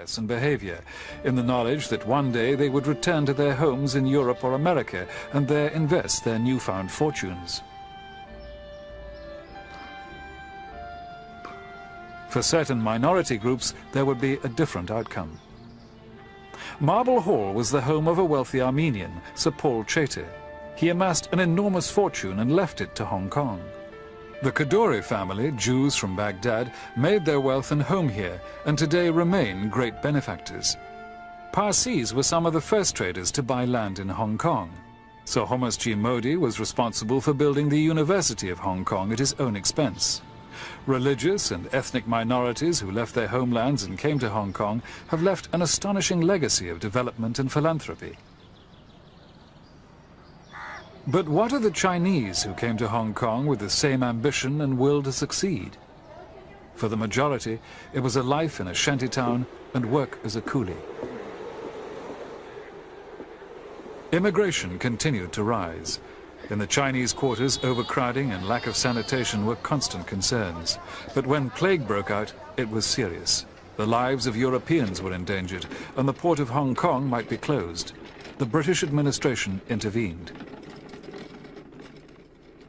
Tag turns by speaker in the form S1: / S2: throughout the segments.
S1: dress and behavior, in the knowledge that one day they would return to their homes in Europe or America and there invest their newfound fortunes. For certain minority groups, there would be a different outcome. Marble Hall was the home of a wealthy Armenian, Sir Paul Chater. He amassed an enormous fortune and left it to Hong Kong. The Kadoorie family, Jews from Baghdad, made their wealth and home here and today remain great benefactors. Parsis were some of the first traders to buy land in Hong Kong. Sir Homas G. Modi was responsible for building the University of Hong Kong at his own expense. Religious and ethnic minorities who left their homelands and came to Hong Kong have left an astonishing legacy of development and philanthropy. But what of the Chinese who came to Hong Kong with the same ambition and will to succeed? For the majority, it was a life in a shantytown and work as a coolie. Immigration continued to rise. In the Chinese quarters, overcrowding and lack of sanitation were constant concerns. But when plague broke out, it was serious. The lives of Europeans were endangered, and the port of Hong Kong might be closed. The British administration intervened.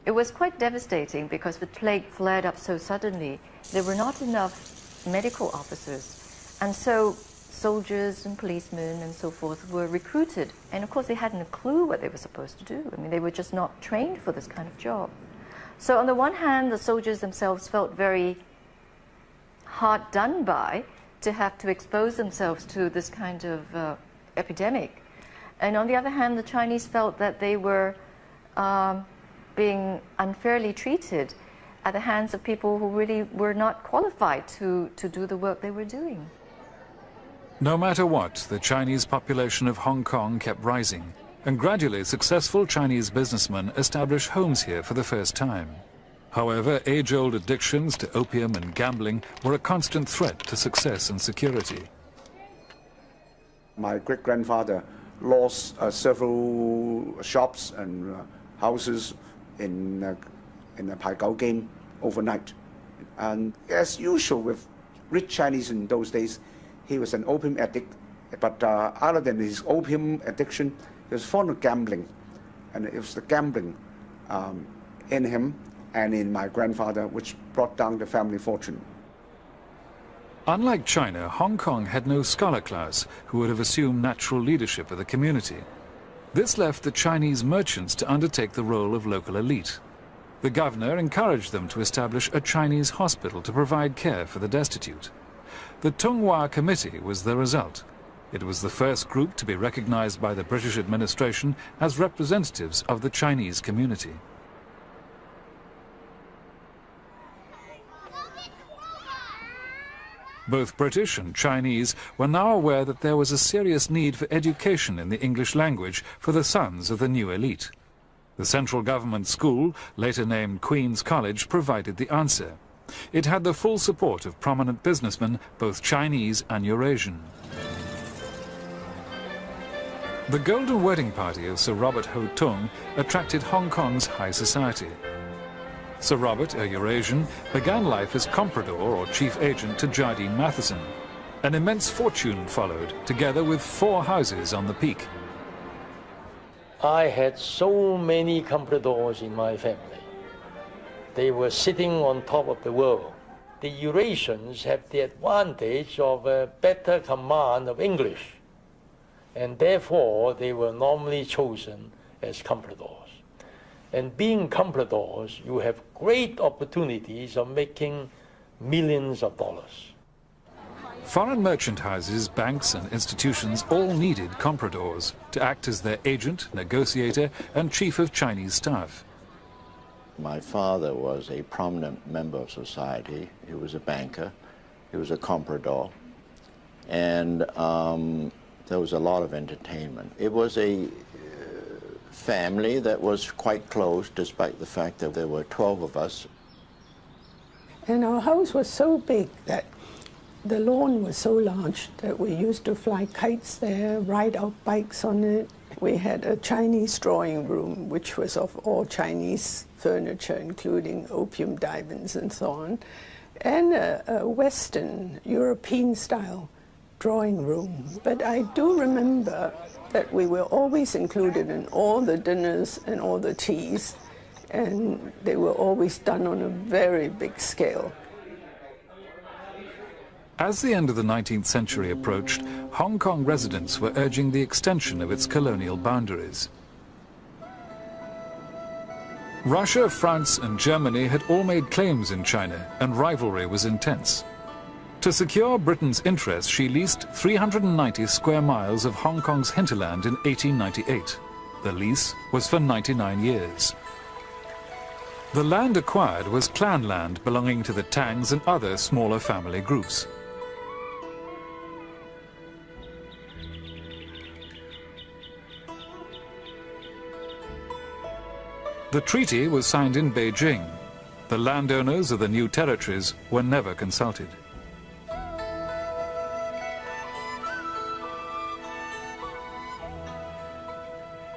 S2: It was quite devastating because the plague flared up so suddenly. There were not enough medical officers. And so soldiers and policemen and so forth were recruited. And of course they hadn't a clue what they were supposed to do. I mean, they were just not trained for this kind of job. So on the one hand, the soldiers themselves felt very hard done by to have to expose themselves to this kind of epidemic. And on the other hand, the Chinese felt that they were being unfairly treated at the hands of people who really were not qualified to do the work they were doing.
S1: No matter what, the Chinese population of Hong Kong kept rising, and gradually successful Chinese businessmen established homes here for the first time. However, age-old addictions to opium and gambling were a constant threat to success and security.
S3: My great-grandfather lost several shops and houses in a Pai Gow game overnight. And as usual with rich Chinese in those days, he was an opium addict, but other than his opium addiction, he was fond of gambling. And it was the gambling in him and in my grandfather which brought down the family fortune.
S1: Unlike China, Hong Kong had no scholar class who would have assumed natural leadership of the community. This left the Chinese merchants to undertake the role of local elite. The governor encouraged them to establish a Chinese hospital to provide care for the destitute. The Tung Hua Committee was the result. It was the first group to be recognized by the British administration as representatives of the Chinese community. Both British and Chinese were now aware that there was a serious need for education in the English language for the sons of the new elite. The central government school, later named Queen's College, provided the answer. It had the full support of prominent businessmen, both Chinese and Eurasian. The golden wedding party of Sir Robert Ho Tung attracted Hong Kong's high society. Sir Robert, a Eurasian, began life as comprador or chief agent to Jardine Matheson. An immense fortune followed, together with 4 houses on the Peak.
S4: I had so many compradors in my family. They were sitting on top of the world. The Eurasians have the advantage of a better command of English, and therefore they were normally chosen as compradors. And being compradors, you have great opportunities of making millions of dollars.
S1: Foreign merchant houses, banks and institutions all needed compradors to act as their agent, negotiator and chief of Chinese staff.
S5: My father was a prominent member of society. He was a banker. He was a comprador. And there was a lot of entertainment. It was a family that was quite close, despite the fact that there were 12 of us.
S6: And our house was so big that the lawn was so large that we used to fly kites there, ride our bikes on it. We had a Chinese drawing room, which was of all Chinese furniture, including opium divans and so on, and a Western European style drawing room. But I do remember that we were always included in all the dinners and all the teas, and they were always done on a very big scale.
S1: As the end of the 19th century approached, Hong Kong residents were urging the extension of its colonial boundaries. Russia, France and Germany had all made claims in China, and rivalry was intense. To secure Britain's interest, she leased 390 square miles of Hong Kong's hinterland in 1898. The lease was for 99 years. The land acquired was clan land belonging to the Tangs and other smaller family groups. The treaty was signed in Beijing. The landowners of the new territories were never consulted.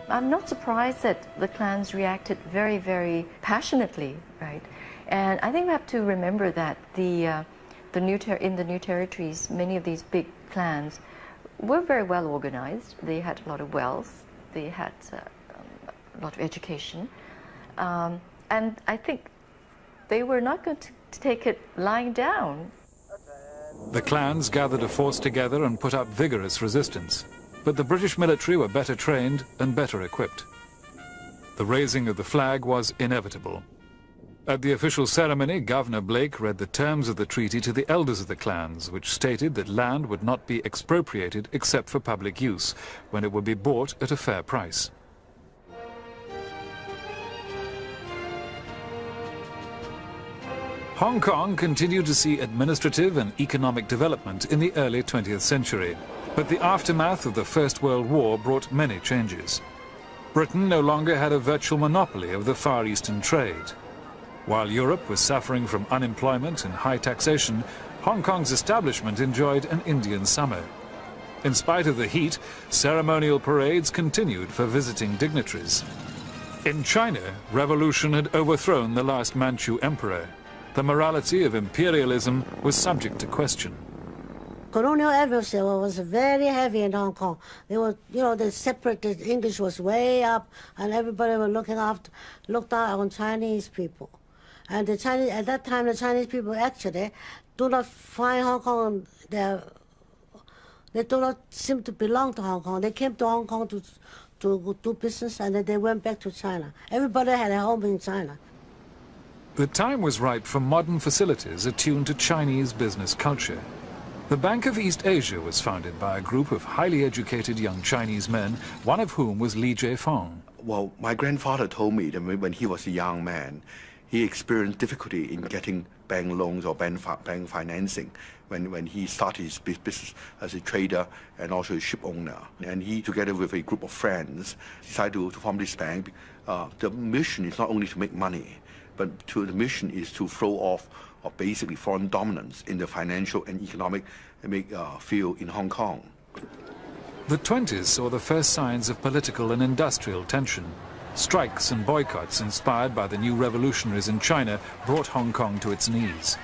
S2: I'm not surprised that the clans reacted very, very passionately, right? And I think we have to remember that in the new territories, many of these big clans were very well organized. They had a lot of wealth. They had a lot of education. And I think they were not going to take it lying down.
S1: The clans gathered a force together and put up vigorous resistance. But the British military were better trained and better equipped. The raising of the flag was inevitable. At the official ceremony, Governor Blake read the terms of the treaty to the elders of the clans, which stated that land would not be expropriated except for public use, when it would be bought at a fair price. Hong Kong continued to see administrative and economic development in the early 20th century, but the aftermath of the First World War brought many changes. Britain no longer had a virtual monopoly of the Far Eastern trade. While Europe was suffering from unemployment and high taxation, Hong Kong's establishment enjoyed an Indian summer. In spite of the heat, ceremonial parades continued for visiting dignitaries. In China, revolution had overthrown the last Manchu emperor. The morality of imperialism was subject to question.
S7: Colonial atmosphere was very heavy in Hong Kong. They were, the separate English was way up, and everybody was looked down on Chinese people. And the Chinese at that time, the Chinese people actually do not find Hong Kong. They do not seem to belong to Hong Kong. They came to Hong Kong to do business, and then they went back to China. Everybody had a home in China.
S1: The time was ripe for modern facilities attuned to Chinese business culture. The Bank of East Asia was founded by a group of highly educated young Chinese men, one of whom was Li Jiefeng.
S8: Well, my grandfather told me that when he was a young man, he experienced difficulty in getting bank loans or bank financing when he started his business as a trader and also a ship owner. And he, together with a group of friends, decided to form this bank. The mission is not only to make money, but the mission is to throw off basically foreign dominance in the financial and economic field in Hong Kong.
S1: The 20s saw the first signs of political and industrial tension. Strikes and boycotts inspired by the new revolutionaries in China brought Hong Kong to its knees.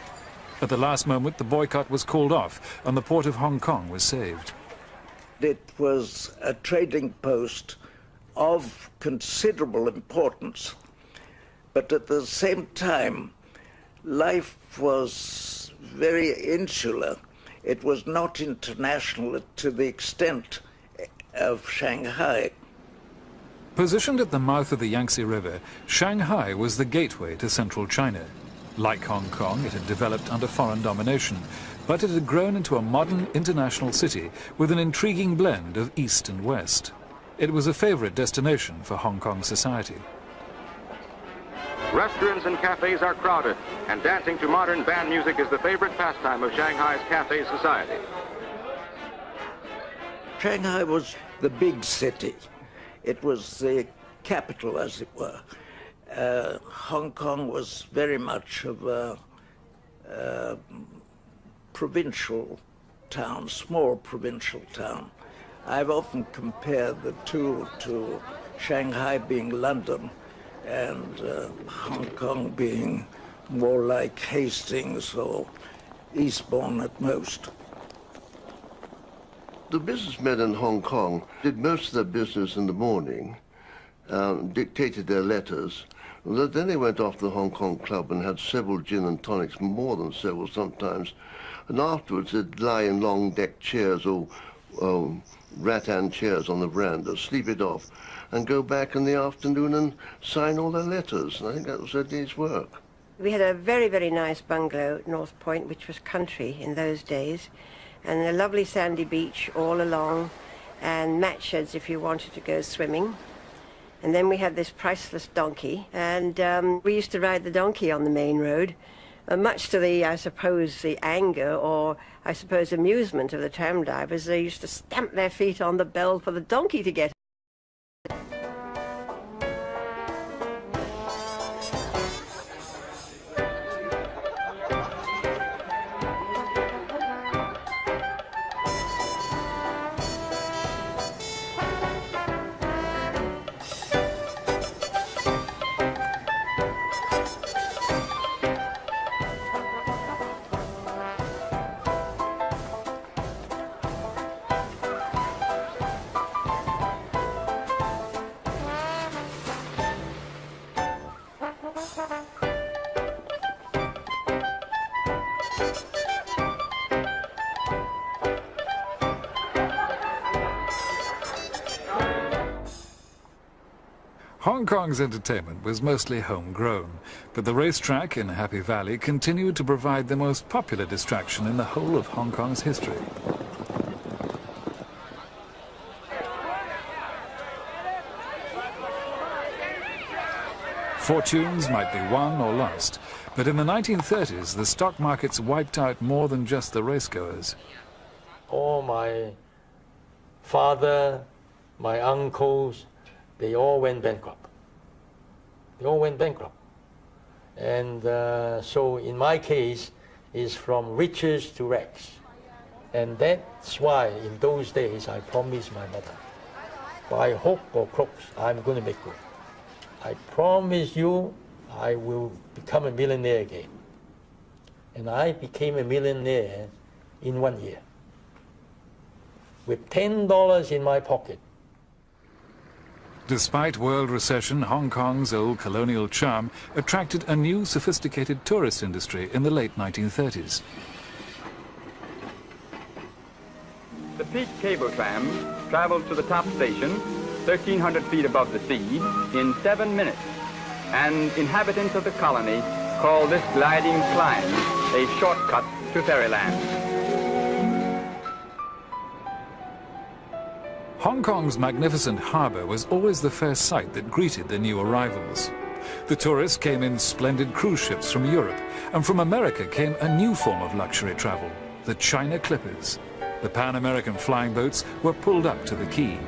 S1: At the last moment, the boycott was called off and the port of Hong Kong was saved.
S9: It was a trading post of considerable importance, but at the same time, life was very insular. It was not international to the extent of Shanghai.
S1: Positioned at the mouth of the Yangtze River, Shanghai was the gateway to central China. Like Hong Kong, it had developed under foreign domination, but it had grown into a modern international city with an intriguing blend of East and West. It was a favorite destination for Hong Kong society.
S10: Restaurants and cafes are crowded, and dancing to modern band music is the favorite pastime of Shanghai's cafe society.
S9: Shanghai was the big city. It was the capital, as it were. Hong Kong was very much of a provincial town, small provincial town. I've often compared the two to Shanghai being London and Hong Kong being more like Hastings or Eastbourne at most.
S11: The businessmen in Hong Kong did most of their business in the morning, dictated their letters. Then they went off to the Hong Kong Club and had several gin and tonics, more than several sometimes. And afterwards they'd lie in long deck chairs or rattan chairs on the veranda, sleep it off, and go back in the afternoon and sign all their letters. And I think that was their day's work.
S12: We had a very, very nice bungalow at North Point, which was country in those days, and a lovely sandy beach all along, and mat sheds if you wanted to go swimming. And then we had this priceless donkey, and we used to ride the donkey on the main road, much to the, I suppose, the anger or, I suppose, amusement of the tram drivers. They used to stamp their feet on the bell for the donkey to get.
S1: Hong Kong's entertainment was mostly homegrown, but the racetrack in Happy Valley continued to provide the most popular distraction in the whole of Hong Kong's history. Fortunes might be won or lost, but in the 1930s the stock markets wiped out more than just the racegoers.
S4: All my father, my uncles, they all went bankrupt. They all went bankrupt. And so in my case, it's from riches to rags. And that's why in those days I promised my mother, by hook or crook, I'm going to make good. I promise you I will become a millionaire again. And I became a millionaire in 1 year. With $10 in my pocket.
S1: Despite world recession, Hong Kong's old colonial charm attracted a new sophisticated tourist industry in the late 1930s.
S13: The Peak Cable Tram travels to the top station, 1,300 feet above the sea, in 7 minutes. And inhabitants of the colony call this gliding climb a shortcut to fairyland.
S1: Hong Kong's magnificent harbour was always the first sight that greeted the new arrivals. The tourists came in splendid cruise ships from Europe, and from America came a new form of luxury travel, the China Clippers. The Pan-American flying boats were pulled up to the quay.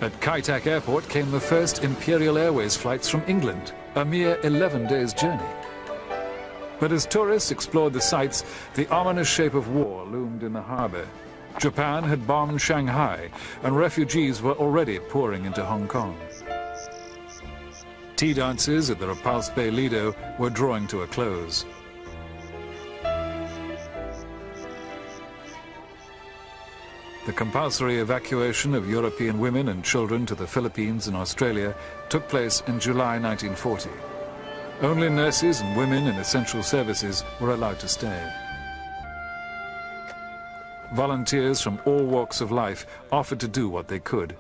S1: At Kai Tak Airport came the first Imperial Airways flights from England, a mere 11 days' journey. But as tourists explored the sights, the ominous shape of war loomed in the harbour. Japan had bombed Shanghai, and refugees were already pouring into Hong Kong. Tea dances at the Repulse Bay Lido were drawing to a close. The compulsory evacuation of European women and children to the Philippines and Australia took place in July 1940. Only nurses and women in essential services were allowed to stay. Volunteers from all walks of life offered to do what they could.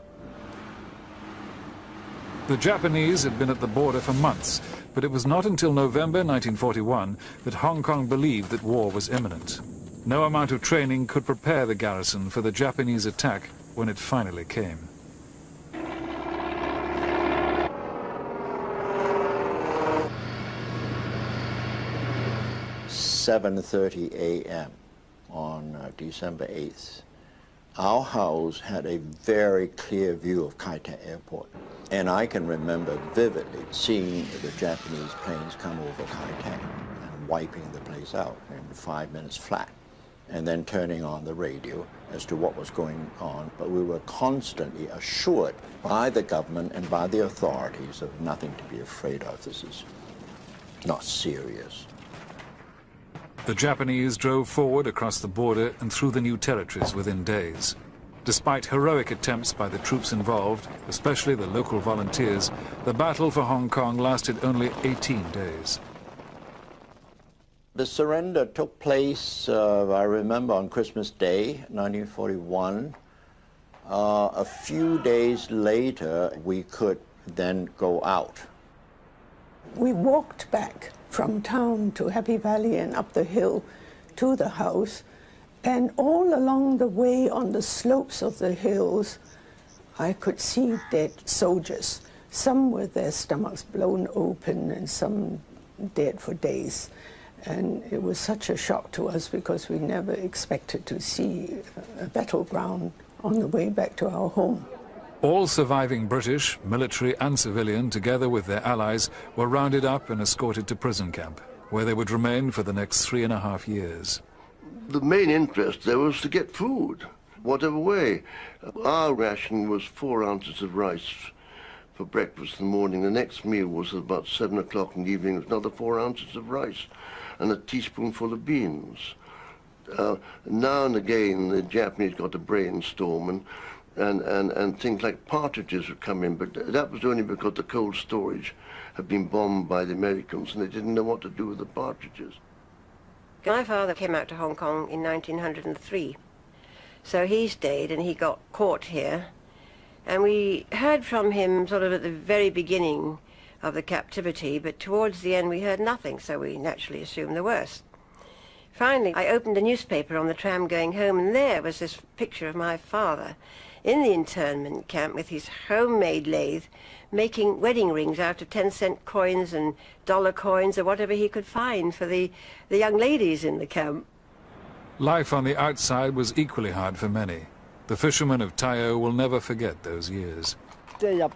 S1: The Japanese had been at the border for months, but it was not until November 1941 that Hong Kong believed that war was imminent. No amount of training could prepare the garrison for the Japanese attack when it finally came.
S5: 7:30 a.m. on December 8th. Our house had a very clear view of Kai Tak Airport, and I can remember vividly seeing the Japanese planes come over Kai Tak and wiping the place out in 5 minutes flat, and then turning on the radio as to what was going on. But we were constantly assured by the government and by the authorities of nothing to be afraid of. This is not serious.
S1: The Japanese drove forward across the border and through the new territories within days. Despite heroic attempts by the troops involved, especially the local volunteers, the battle for Hong Kong lasted only 18 days.
S5: The surrender took place, I remember, on Christmas Day, 1941. A few days later, we could then go out.
S6: We walked back from town to Happy Valley and up the hill to the house. And all along the way on the slopes of the hills, I could see dead soldiers. Some with their stomachs blown open and some dead for days. And it was such a shock to us because we never expected to see a battleground on the way back to our home.
S1: All surviving British, military and civilian, together with their allies, were rounded up and escorted to prison camp, where they would remain for the next 3.5 years.
S11: The main interest there was to get food, whatever way. Our ration was 4 ounces of rice for breakfast in the morning. The next meal was about 7 o'clock in the evening. It was another 4 ounces of rice and a teaspoonful of beans. Now and again, the Japanese got a brainstorm and things like partridges would come in, but that was only because the cold storage had been bombed by the Americans and they didn't know what to do with the partridges.
S12: My father came out to Hong Kong in 1903, so he stayed and he got caught here, and we heard from him sort of at the very beginning of the captivity, but towards the end we heard nothing, so we naturally assumed the worst. Finally, I opened a newspaper on the tram going home, and there was this picture of my father in the internment camp with his homemade lathe, making wedding rings out of 10-cent coins and dollar coins or whatever he could find for the young ladies in the camp.
S1: Life on the outside was equally hard for many. The fishermen of Tai O will never forget those years.
S14: During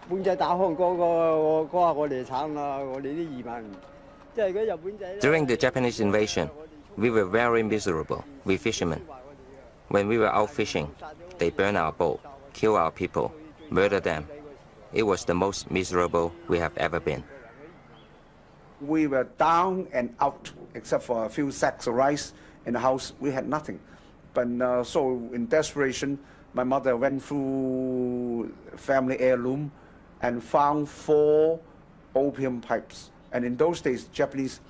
S15: the Japanese invasion, we were very miserable, we fishermen. When we were out fishing, they burned our boat, killed our people, murdered them. It was the most miserable we have ever been.
S3: We were down and out, except for a few sacks of rice in the house. We had nothing. But so in desperation, my mother went through family heirloom and found 4 opium pipes. And in those days, Japanese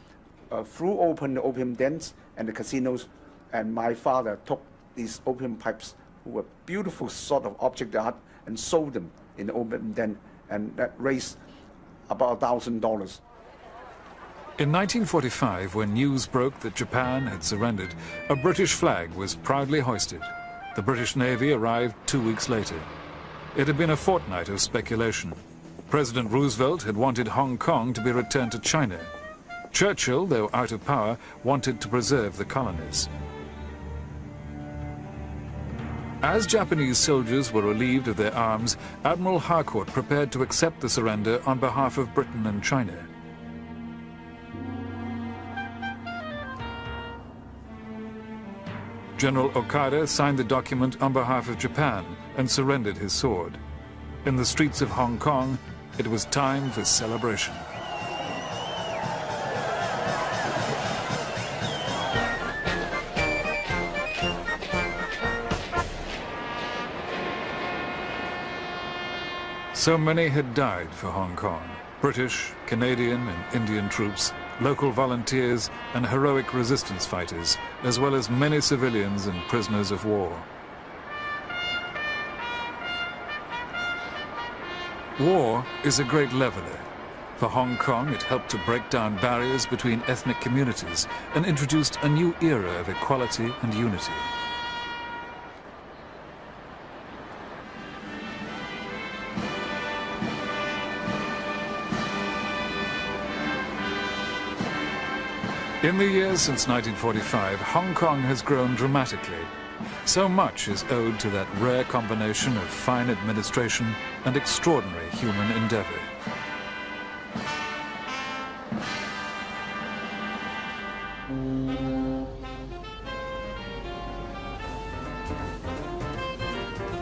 S3: threw open the opium dens and the casinos, and my father took these opium pipes, who were beautiful sort of object art, and sold them in the opium den, and that raised about $1,000.
S1: In 1945, when news broke that Japan had surrendered, a British flag was proudly hoisted. The British Navy arrived 2 weeks later. It had been a fortnight of speculation. President Roosevelt had wanted Hong Kong to be returned to China. Churchill, though out of power, wanted to preserve the colonies. As Japanese soldiers were relieved of their arms, Admiral Harcourt prepared to accept the surrender on behalf of Britain and China. General Okada signed the document on behalf of Japan and surrendered his sword. In the streets of Hong Kong, it was time for celebration. So many had died for Hong Kong. British, Canadian and Indian troops, local volunteers and heroic resistance fighters, as well as many civilians and prisoners of war. War is a great leveler. For Hong Kong, it helped to break down barriers between ethnic communities and introduced a new era of equality and unity. In the years since 1945, Hong Kong has grown dramatically. So much is owed to that rare combination of fine administration and extraordinary human endeavor.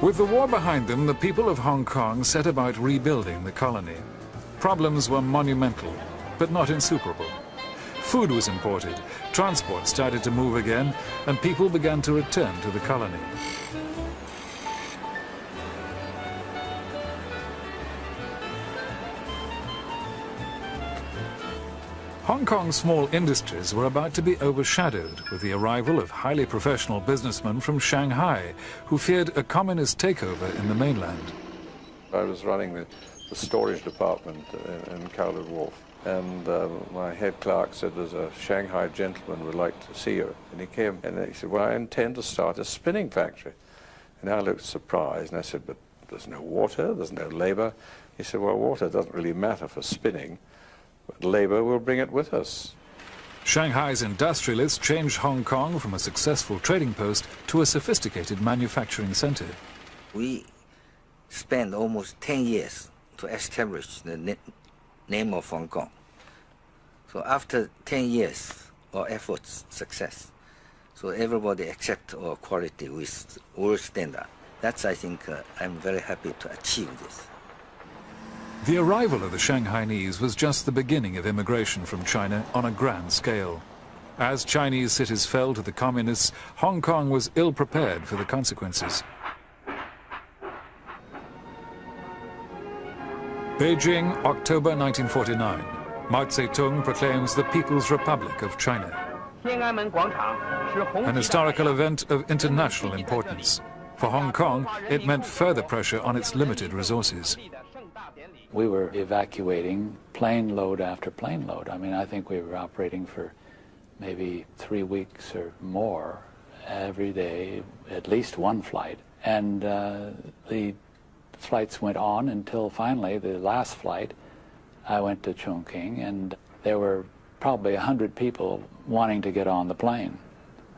S1: With the war behind them, the people of Hong Kong set about rebuilding the colony. Problems were monumental, but not insuperable. Food was imported, transport started to move again, and people began to return to the colony. Hong Kong's small industries were about to be overshadowed with the arrival of highly professional businessmen from Shanghai who feared a communist takeover in the mainland.
S14: I was running the storage department in Kowloon Wharf, and my head clerk said, there's a Shanghai gentleman who would like to see you. And he came and he said, well, I intend to start a spinning factory. And I looked surprised and I said, but there's no water, there's no labor. He said, well, water doesn't really matter for spinning, but labor will bring it with us.
S1: Shanghai's industrialists changed Hong Kong from a successful trading post to a sophisticated manufacturing center.
S16: We spent almost 10 years to establish the name of Hong Kong. So after 10 years, our efforts success. So everybody accept our quality with world standard. That's, I think, I'm very happy to achieve this.
S1: The arrival of the Shanghainese was just the beginning of immigration from China on a grand scale. As Chinese cities fell to the communists, Hong Kong was ill-prepared for the consequences. Beijing, October 1949. Mao Zedong proclaims the People's Republic of China. An historical event of international importance. For Hong Kong, it meant further pressure on its limited resources.
S17: We were evacuating plane load after plane load. I mean, I think we were operating for maybe 3 weeks or more every day, at least one flight. And the flights went on until finally the last flight, I went to Chongqing, and there were probably 100 people wanting to get on the plane,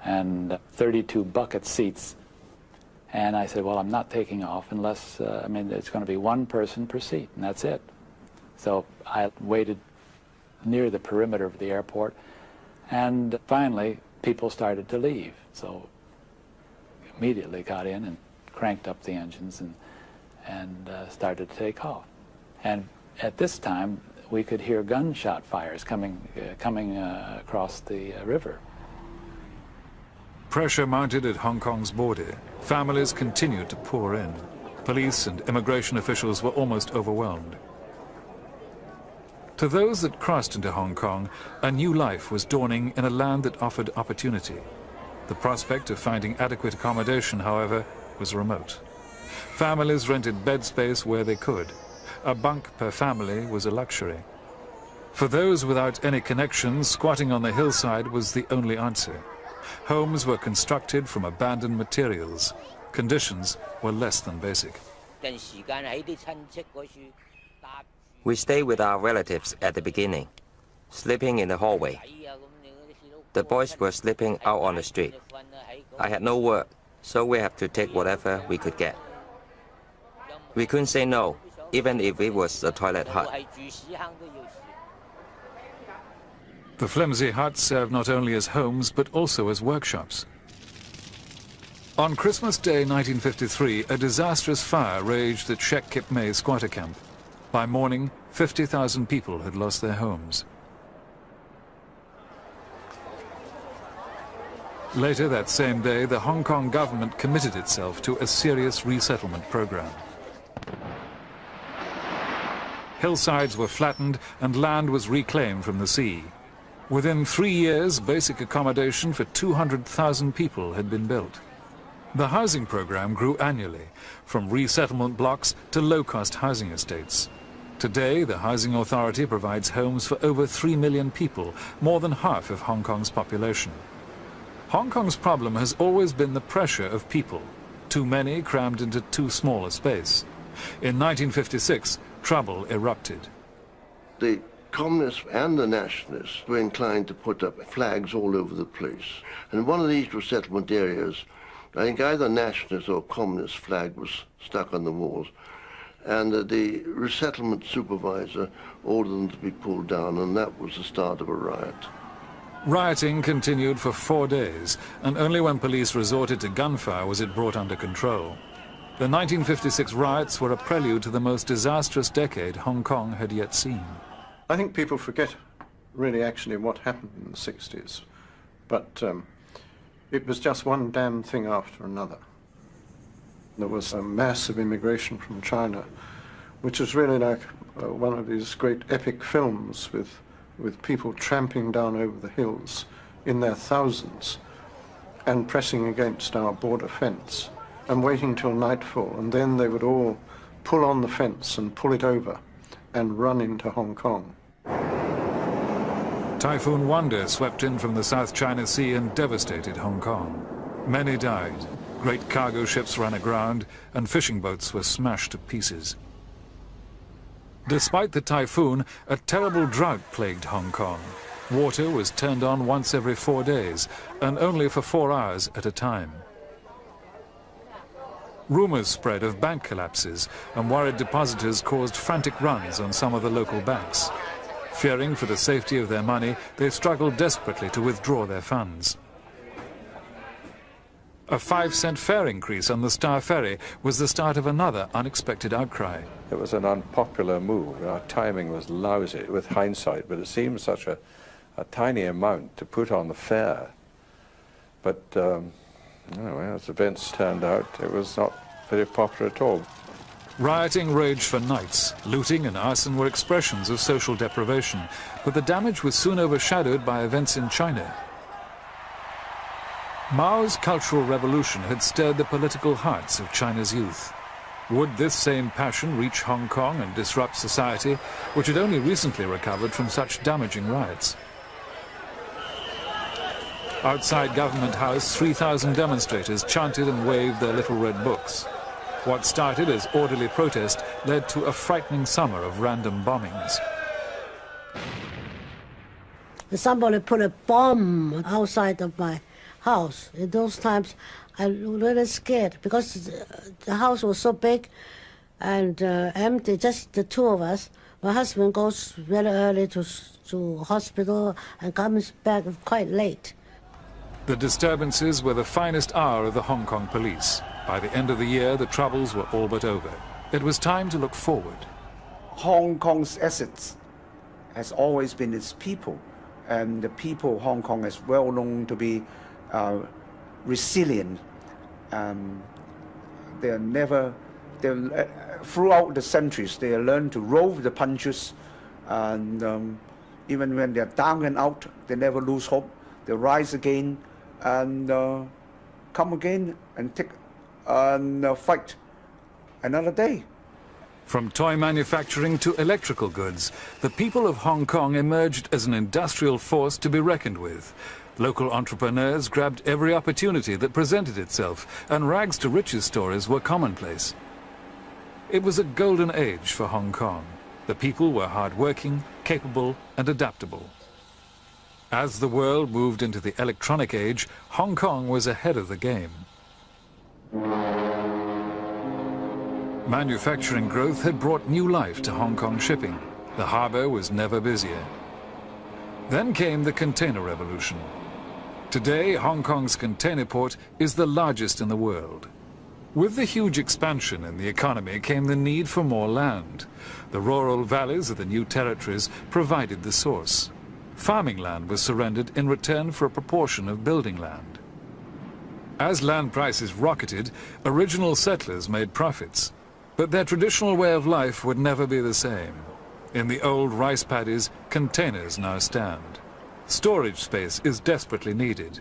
S17: and 32 bucket seats. And I said, well, I'm not taking off unless, I mean, it's going to be one person per seat, and that's it. So I waited near the perimeter of the airport, and finally, people started to leave. So immediately got in and cranked up the engines and started to take off. And at this time, we could hear gunshot fires coming across the river.
S1: Pressure mounted at Hong Kong's border. Families continued to pour in. Police and immigration officials were almost overwhelmed. To those that crossed into Hong Kong, a new life was dawning in a land that offered opportunity. The prospect of finding adequate accommodation, however, was remote. Families rented bed space where they could. A bunk per family was a luxury. For those without any connections, squatting on the hillside was the only answer. Homes were constructed from abandoned materials. Conditions were less than basic.
S15: We stayed with our relatives at the beginning, sleeping in the hallway. The boys were sleeping out on the street. I had no work, so we had to take whatever we could get. We couldn't say no, even if it was a toilet hut.
S1: The flimsy huts served not only as homes, but also as workshops. On Christmas Day 1953, a disastrous fire raged at Shek Kip Mei squatter camp. By morning, 50,000 people had lost their homes. Later that same day, the Hong Kong government committed itself to a serious resettlement program. Hillsides were flattened and land was reclaimed from the sea. Within 3 years, basic accommodation for 200,000 people had been built. The housing program grew annually, from resettlement blocks to low-cost housing estates. Today, the Housing Authority provides homes for over 3 million people, more than half of Hong Kong's population. Hong Kong's problem has always been the pressure of people, too many crammed into too small a space. In 1956, trouble erupted.
S11: The Communists and the Nationalists were inclined to put up flags all over the place. And in one of these resettlement areas, I think either Nationalist or Communist flag was stuck on the walls. And the resettlement supervisor ordered them to be pulled down, and that was the start of a riot.
S1: Rioting continued for 4 days, and only when police resorted to gunfire was it brought under control. The 1956 riots were a prelude to the most disastrous decade Hong Kong had yet seen.
S8: I think people forget
S18: really actually what happened in the 60s. But it was just one damn thing after another. There was a massive immigration from China, which is really like one of these great epic films with people tramping down over the hills in their thousands and pressing against our border fence and waiting till nightfall, and then they would all pull on the fence and pull it over and run into Hong Kong.
S1: Typhoon Wanda swept in from the South China Sea and devastated Hong Kong. Many died. Great cargo ships ran aground and fishing boats were smashed to pieces. Despite the typhoon, a terrible drought plagued Hong Kong. Water was turned on once every 4 days and only for 4 hours at a time. Rumors spread of bank collapses, and worried depositors caused frantic runs on some of the local banks. Fearing for the safety of their money, they struggled desperately to withdraw their funds. A 5-cent fare increase on the Star Ferry was the start of another unexpected outcry.
S14: It was an unpopular move. Our timing was lousy with hindsight, but it seemed such a tiny amount to put on the fare. But anyway, as events turned out, it was not very popular at all.
S1: Rioting raged for nights. Looting and arson were expressions of social deprivation, but the damage was soon overshadowed by events in China. Mao's Cultural Revolution had stirred the political hearts of China's youth. Would this same passion reach Hong Kong and disrupt society, which had only recently recovered from such damaging riots? Outside Government House, 3,000 demonstrators chanted and waved their little red books. What started as orderly protest led to a frightening summer of random bombings.
S7: Somebody put a bomb outside of my house. In those times, I was really scared because the house was so big and empty, just the two of us. My husband goes very early to hospital and comes back quite late.
S1: The disturbances were the finest hour of the Hong Kong police. By the end of the year, the troubles were all but over. It was time to look forward.
S3: Hong Kong's assets has always been its people, and the people of Hong Kong is well known to be resilient. Throughout the centuries, they learned to roll the punches, and even when they're down and out, they never lose hope. They rise again and come again and take and fight another day.
S1: From toy manufacturing to electrical goods, the people of Hong Kong emerged as an industrial force to be reckoned with. Local entrepreneurs grabbed every opportunity that presented itself, and rags to riches stories were commonplace. It was a golden age for Hong Kong. The people were hard-working, capable, and adaptable. As the world moved into the electronic age, Hong Kong was ahead of the game. Manufacturing growth had brought new life to Hong Kong shipping. The harbour was never busier. Then came the container revolution. Today, Hong Kong's container port is the largest in the world. With the huge expansion in the economy came the need for more land. The rural valleys of the new territories provided the source. Farming land was surrendered in return for a proportion of building land. As land prices rocketed, original settlers made profits. But their traditional way of life would never be the same. In the old rice paddies, containers now stand. Storage space is desperately needed.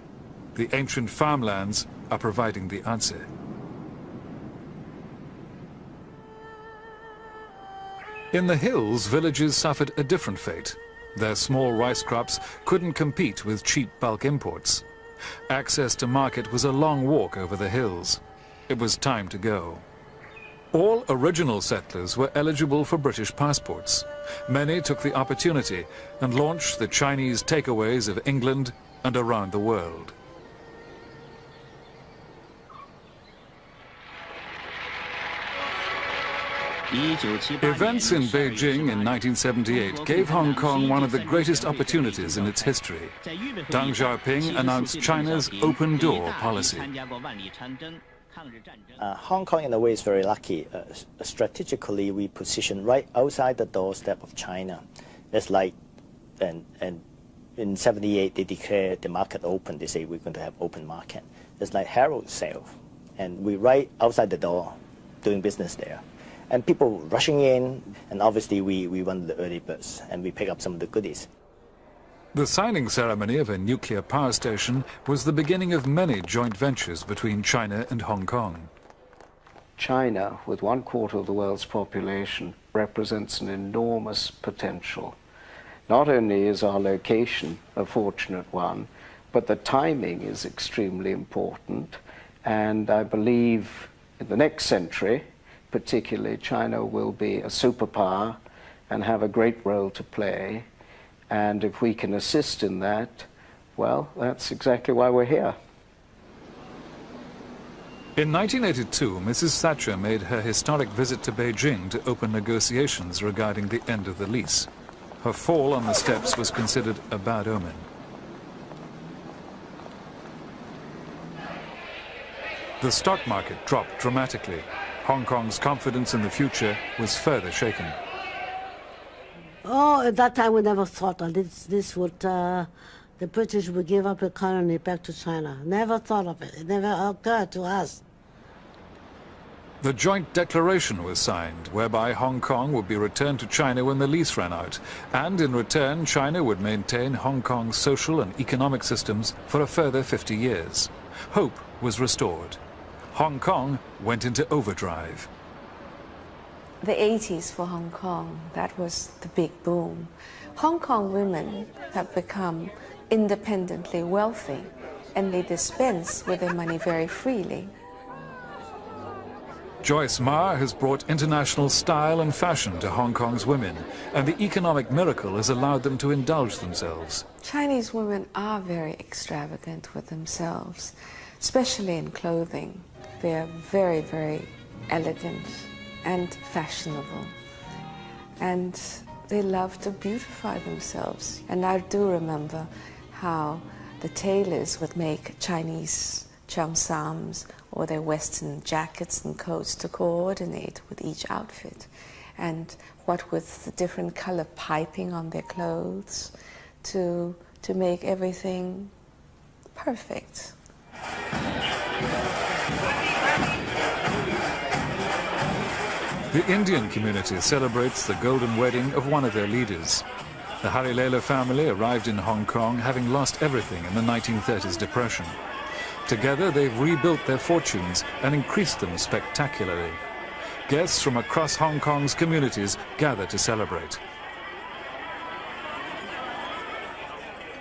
S1: The ancient farmlands are providing the answer. In the hills, villages suffered a different fate. Their small rice crops couldn't compete with cheap bulk imports. Access to market was a long walk over the hills. It was time to go. All original settlers were eligible for British passports. Many took the opportunity and launched the Chinese takeaways of England and around the world. Events in Beijing in 1978 gave Hong Kong one of the greatest opportunities in its history. Deng Xiaoping announced China's open door policy.
S19: Hong Kong, in a way, is very lucky. Strategically, we position right outside the doorstep of China. It's like And in 78, they declared the market open. They say we're going to have open market. It's like Herald sale. And we right outside the door doing business there. And people rushing in, and obviously we won the early birds, and we pick up some of the goodies.
S1: The signing ceremony of a nuclear power station was the beginning of many joint ventures between China and Hong Kong.
S20: China, with 1/4 of the world's population, represents an enormous potential. Not only is our location a fortunate one, but the timing is extremely important. And I believe in the next century, particularly, China will be a superpower and have a great role to play. And if we can assist in that, well, that's exactly why we're here.
S1: In 1982, Mrs. Thatcher made her historic visit to Beijing to open negotiations regarding the end of the lease. Her fall on the steps was considered a bad omen. The stock market dropped dramatically. Hong Kong's confidence in the future was further shaken.
S7: Oh, at that time we never thought that this would, the British would give up the colony back to China. Never thought of it. It never occurred to us.
S1: The joint declaration was signed, whereby Hong Kong would be returned to China when the lease ran out, and in return China would maintain Hong Kong's social and economic systems for a further 50 years. Hope was restored. Hong Kong went into overdrive.
S21: The 80s for Hong Kong, that was the big boom. Hong Kong women have become independently wealthy, and they dispense with their money very freely.
S1: Joyce Ma has brought international style and fashion to Hong Kong's women, and the economic miracle has allowed them to indulge themselves.
S21: Chinese women are very extravagant with themselves, especially in clothing. They are very, very elegant and fashionable, and they love to beautify themselves. And I do remember how the tailors would make Chinese cheongsams or their Western jackets and coats to coordinate with each outfit, and what with the different color piping on their clothes to make everything perfect.
S1: The Indian community celebrates the golden wedding of one of their leaders. The Harilela family arrived in Hong Kong having lost everything in the 1930s depression. Together they've rebuilt their fortunes and increased them spectacularly. Guests from across Hong Kong's communities gather to celebrate.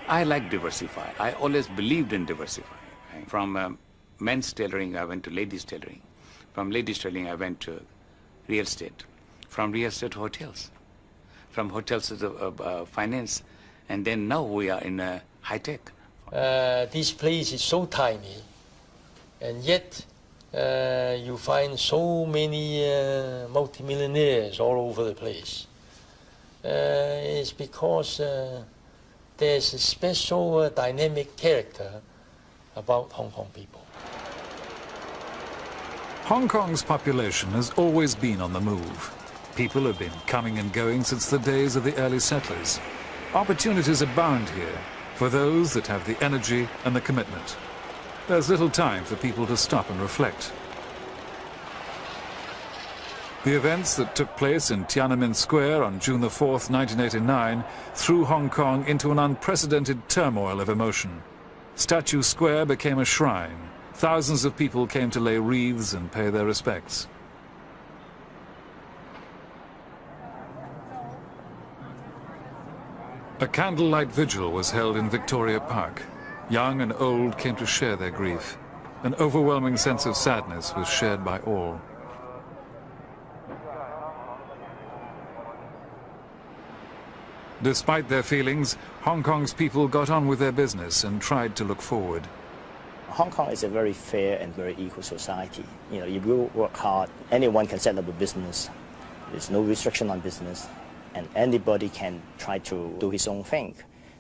S22: I like diversify. I always believed in diversifying. From men's tailoring, I went to ladies' tailoring. From ladies' tailoring, I went to real estate. From real estate to hotels. From hotels to finance. And then now we are in high tech.
S4: This place is so tiny, and yet you find so many multimillionaires all over the place. It's because there's a special dynamic character about Hong Kong people.
S1: Hong Kong's population has always been on the move. People have been coming and going since the days of the early settlers. Opportunities abound here for those that have the energy and the commitment. There's little time for people to stop and reflect. The events that took place in Tiananmen Square on June the 4th, 1989, threw Hong Kong into an unprecedented turmoil of emotion. Statue Square became a shrine. Thousands of people came to lay wreaths and pay their respects. A candlelight vigil was held in Victoria Park. Young and old came to share their grief. An overwhelming sense of sadness was shared by all. Despite their feelings, Hong Kong's people got on with their business and tried to look forward.
S19: Hong Kong is a very fair and very equal society. You know, if you work hard, anyone can set up a business. There's no restriction on business, and anybody can try to do his own thing.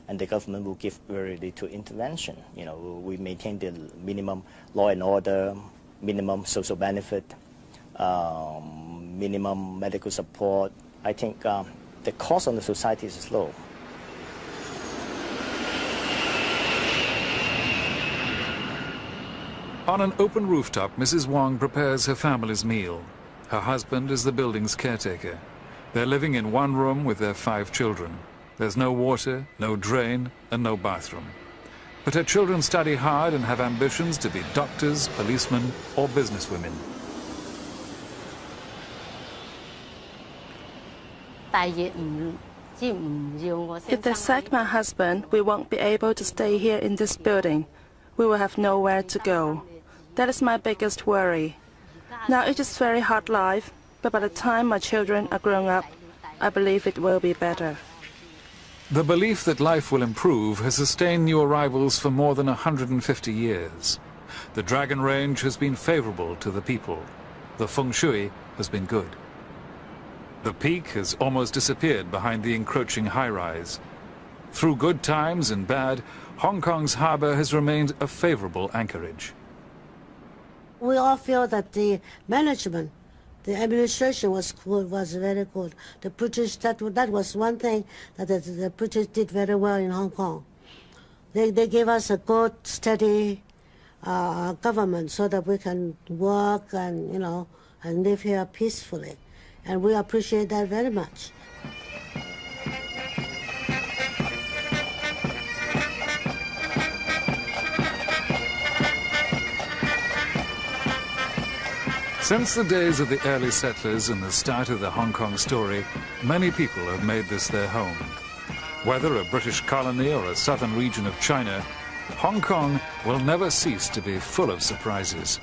S19: And the government will give very little intervention. You know, we maintain the minimum law and order, minimum social benefit, minimum medical support. I think the cost on the society is low.
S1: On an open rooftop, Mrs. Wong prepares her family's meal. Her husband is the building's caretaker. They're living in one room with their 5 children. There's no water, no drain, and no bathroom. But her children study hard and have ambitions to be doctors, policemen, or businesswomen.
S2: If they sack my husband, we won't be able to stay here in this building. We will have nowhere to go. That is my biggest worry. Now it is very hard life, but by the time my children are grown up, I believe it will be better.
S1: The belief that life will improve has sustained new arrivals for more than 150 years. The Dragon Range has been favorable to the people. The feng shui has been good. The peak has almost disappeared behind the encroaching high-rise. Through good times and bad, Hong Kong's harbour has remained a favorable anchorage.
S7: We all feel that the management, the administration was good, was very good. The British, that was one thing that the British did very well in Hong Kong. They gave us a good, steady government so that we can work and, you know, and live here peacefully. And we appreciate that very much.
S1: Since the days of the early settlers and the start of the Hong Kong story, many people have made this their home. Whether a British colony or a southern region of China, Hong Kong will never cease to be full of surprises.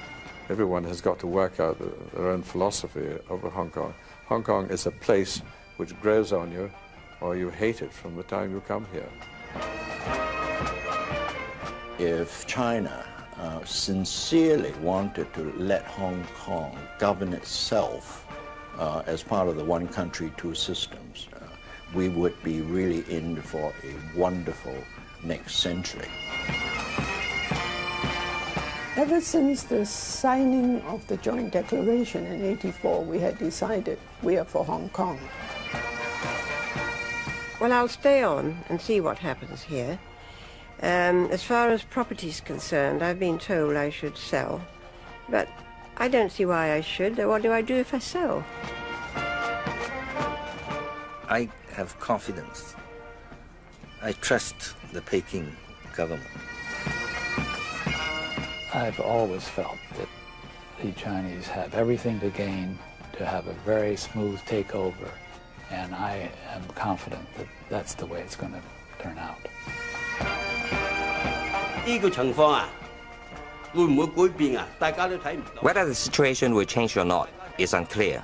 S14: Everyone has got to work out their own philosophy over Hong Kong. Hong Kong is a place which grows on you, or you hate it from the time you come here.
S5: If China sincerely wanted to let Hong Kong govern itself as part of the one country, two systems, we would be really in for a wonderful next century.
S6: Ever since the signing of the Joint Declaration in '84, we had decided we are for Hong Kong.
S12: Well, I'll stay on and see what happens here. As far as property is concerned, I've been told I should sell, but I don't see why I should. What do I do if I sell?
S16: I have confidence. I trust the Peking government.
S17: I've always felt that the Chinese have everything to gain to have a very smooth takeover, and I am confident that that's the way it's going to turn out.
S15: Whether the situation will change or not is unclear.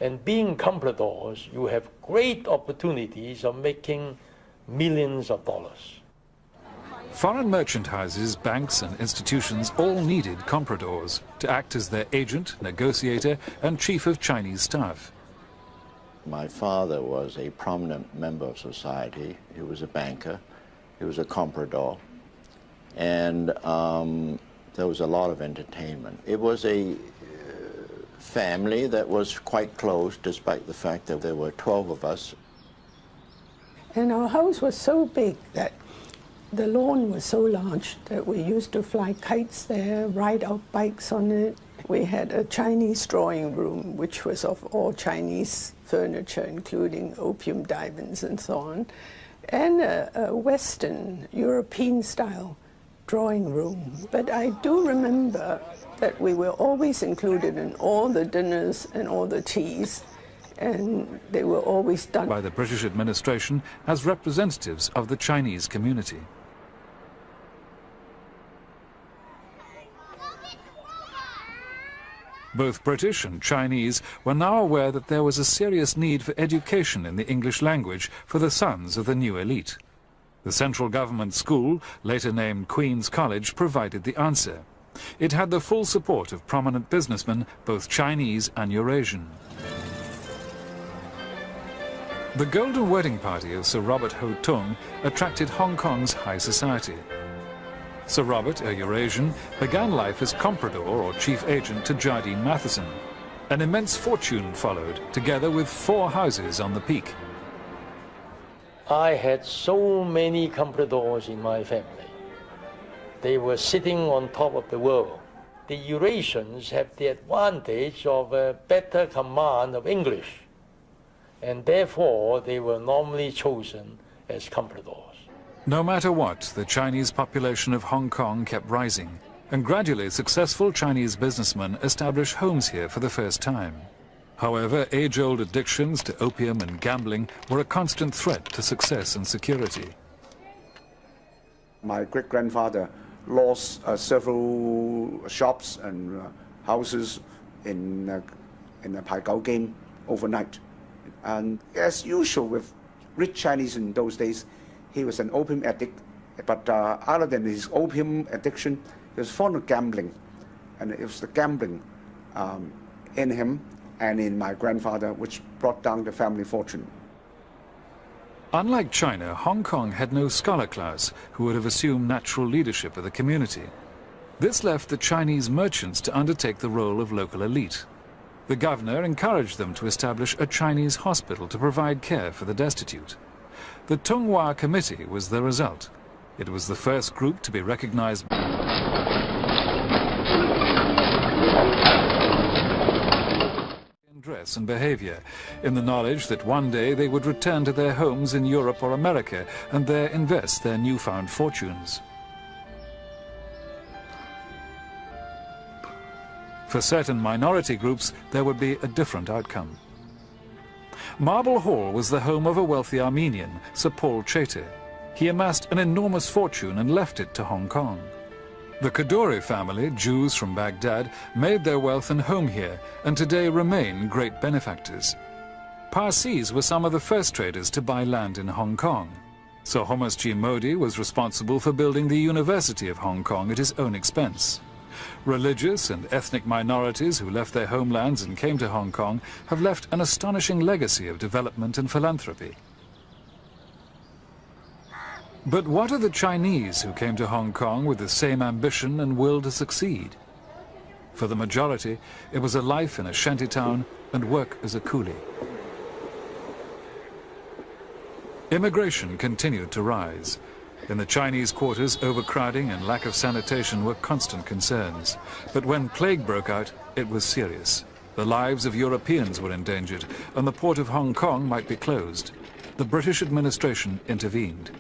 S4: And being compradors, you have great opportunities of making millions of dollars.
S1: Foreign merchant houses, banks and institutions all needed compradors to act as their agent, negotiator and chief of Chinese staff.
S5: My father was a prominent member of society. He was a banker. He was a comprador. And there was a lot of entertainment. It was a family that was quite close, despite the fact that there were 12 of us.
S6: And our house was so big that the lawn was so large that we used to fly kites there, ride our bikes on it. We had a Chinese drawing room, which was of all Chinese furniture, including opium diamonds and so on, and a Western European-style drawing room. But I do remember that we were always included in all the dinners and all the teas, and they were always done
S1: by the British administration as representatives of the Chinese community. Both British and Chinese were now aware that there was a serious need for education in the English language for the sons of the new elite. The central government school, later named Queen's College, provided the answer. It had the full support of prominent businessmen, both Chinese and Eurasian. The golden wedding party of Sir Robert Ho Tung attracted Hong Kong's high society. Sir Robert, a Eurasian, began life as comprador or chief agent to Jardine Matheson. An immense fortune followed, together with 4 houses on the Peak.
S4: I had so many compradors in my family. They were sitting on top of the world. The Eurasians have the advantage of a better command of English, and therefore they were normally chosen as compradors.
S1: No matter what, the Chinese population of Hong Kong kept rising, and gradually successful Chinese businessmen established homes here for the first time. However, age-old addictions to opium and gambling were a constant threat to success and security.
S3: My great-grandfather lost several shops and houses in a Pai Gow game overnight. And as usual with rich Chinese in those days, he was an opium addict, but other than his opium addiction, he was fond of gambling. And it was the gambling in him and in my grandfather which brought down the family fortune.
S1: Unlike China, Hong Kong had no scholar class who would have assumed natural leadership of the community. This left the Chinese merchants to undertake the role of local elite. The governor encouraged them to establish a Chinese hospital to provide care for the destitute. The Tung Hua Committee was the result. It was the first group to be recognized in dress and behavior, in the knowledge that one day they would return to their homes in Europe or America and there invest their newfound fortunes. For certain minority groups, there would be a different outcome. Marble Hall was the home of a wealthy Armenian, Sir Paul Chater. He amassed an enormous fortune and left it to Hong Kong. The Kadoorie family, Jews from Baghdad, made their wealth and home here and today remain great benefactors. Parsis were some of the first traders to buy land in Hong Kong. Sir Homas G. Modi was responsible for building the University of Hong Kong at his own expense. Religious and ethnic minorities who left their homelands and came to Hong Kong have left an astonishing legacy of development and philanthropy. But what of the Chinese who came to Hong Kong with the same ambition and will to succeed? For the majority, it was a life in a shantytown and work as a coolie. Immigration continued to rise. In the Chinese quarters, overcrowding and lack of sanitation were constant concerns. But when plague broke out, it was serious. The lives of Europeans were endangered, and the port of Hong Kong might be closed. The British administration intervened.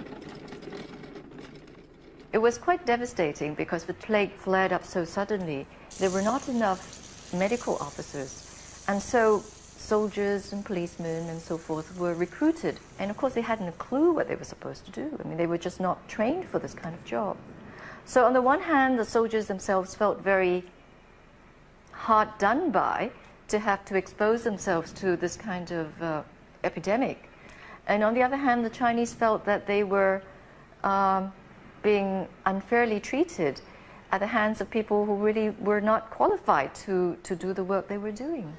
S9: It was quite devastating because the plague flared up so suddenly. There were not enough medical officers, and so soldiers and policemen and so forth were recruited. And of course they hadn't a clue what they were supposed to do. I mean, they were just not trained for this kind of job. So on the one hand, the soldiers themselves felt very hard done by to have to expose themselves to this kind of epidemic. And on the other hand, the Chinese felt that they were being unfairly treated at the hands of people who really were not qualified to do the work they were doing.